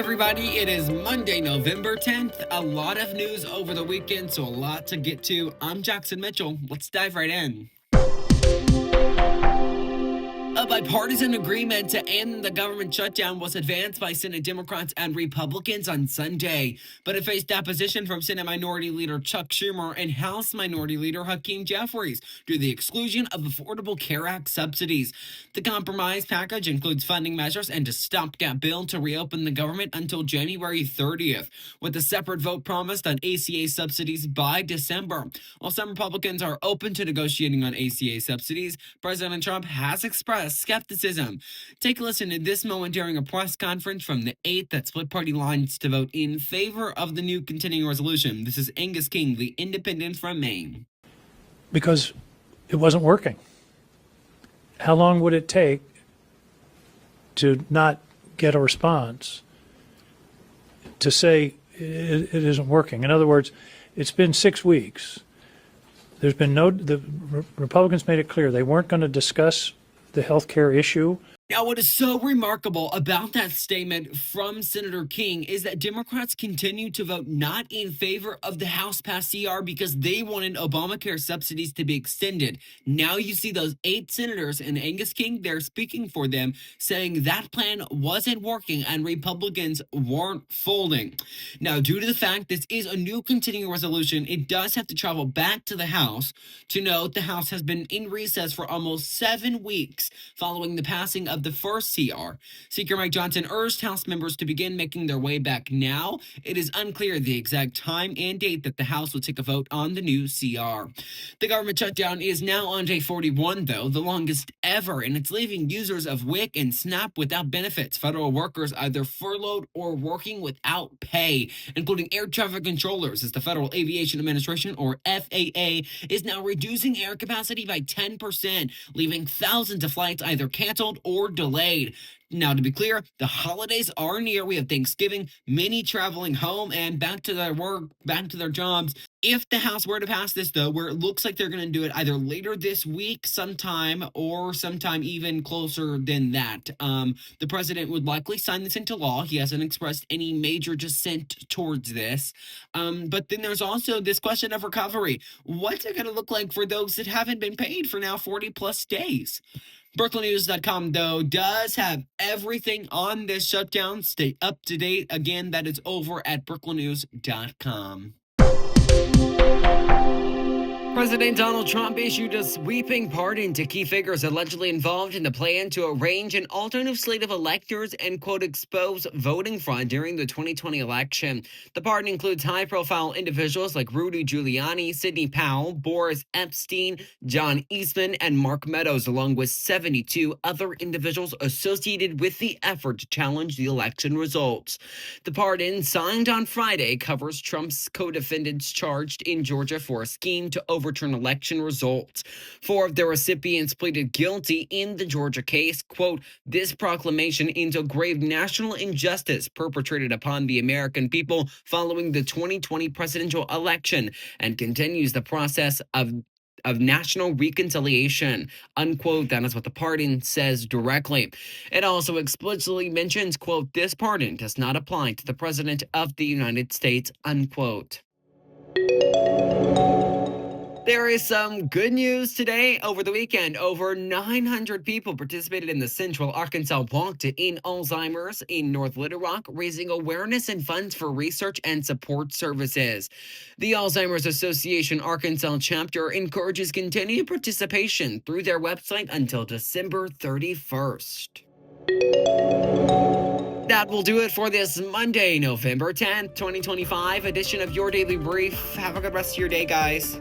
everybody, it is Monday, November 10th. A lot of news over the weekend, so a lot to get to. I'm Jackson Mitchell. Let's dive right in. A bipartisan agreement to end the government shutdown was advanced by Senate Democrats and Republicans on Sunday, but it faced opposition from Senate Minority Leader Chuck Schumer and House Minority Leader Hakeem Jeffries due to the exclusion of Affordable Care Act subsidies. The compromise package includes funding measures and a stopgap bill to reopen the government until January 30th, with a separate vote promised on ACA subsidies by December. While some Republicans are open to negotiating on ACA subsidies, President Trump has expressed skepticism. Take a listen to this moment during a press conference from the 8th that split party lines to vote in favor of the new continuing resolution. This is Angus King, the independent from Maine. Because it wasn't working. How long would it take to not get a response to say it isn't working? In other words, it's been 6 weeks. There's been the Republicans made it clear they weren't going to discuss the health care issue. Now, what is so remarkable about that statement from Senator King is that Democrats continue to vote not in favor of the House-passed CR because they wanted Obamacare subsidies to be extended. Now you see those 8 senators and Angus King, they're speaking for them, saying that plan wasn't working and Republicans weren't folding. Now, due to the fact this is a new continuing resolution, it does have to travel back to the House. To note, the House has been in recess for almost 7 weeks following the passing of the first CR. Speaker Mike Johnson urged House members to begin making their way back now. It is unclear the exact time and date that the House will take a vote on the new CR. The government shutdown is now on day 41, though, the longest ever, and it's leaving users of WIC and SNAP without benefits. Federal workers either furloughed or working without pay, including air traffic controllers, as the Federal Aviation Administration, or FAA, is now reducing air capacity by 10%, leaving thousands of flights either canceled or delayed. Now, to be clear, the holidays are near. We have Thanksgiving, many traveling home and back to their work, back to their jobs. If the House were to pass this, though, where it looks like they're going to do it either later this week sometime or sometime even closer than that, the president would likely sign this into law. He hasn't expressed any major dissent towards this. But then there's also this question of recovery. What's it going to look like for those that haven't been paid for now 40 plus days? BrooklynNews.com, though, does have everything on this shutdown. Stay up to date. Again, that is over at BrooklynNews.com. President Donald Trump issued a sweeping pardon to key figures allegedly involved in the plan to arrange an alternative slate of electors and, quote, expose voting fraud during the 2020 election. The pardon includes high-profile individuals like Rudy Giuliani, Sidney Powell, Boris Epstein, John Eastman, and Mark Meadows, along with 72 other individuals associated with the effort to challenge the election results. The pardon, signed on Friday, covers Trump's co-defendants charged in Georgia for a scheme to overturn election results. 4 of the recipients pleaded guilty in the Georgia case. Quote, this proclamation ends a grave national injustice perpetrated upon the American people following the 2020 presidential election and continues the process of national reconciliation, unquote. That is what the pardon says directly. It also explicitly mentions, quote, this pardon does not apply to the president of the United States, unquote. There is some good news today. Over the weekend, over 900 people participated in the Central Arkansas Walk to End Alzheimer's in North Little Rock, raising awareness and funds for research and support services. The Alzheimer's Association Arkansas chapter encourages continued participation through their website until December 31st. That will do it for this Monday, November 10th, 2025 edition of Your Daily Brief. Have a good rest of your day, guys.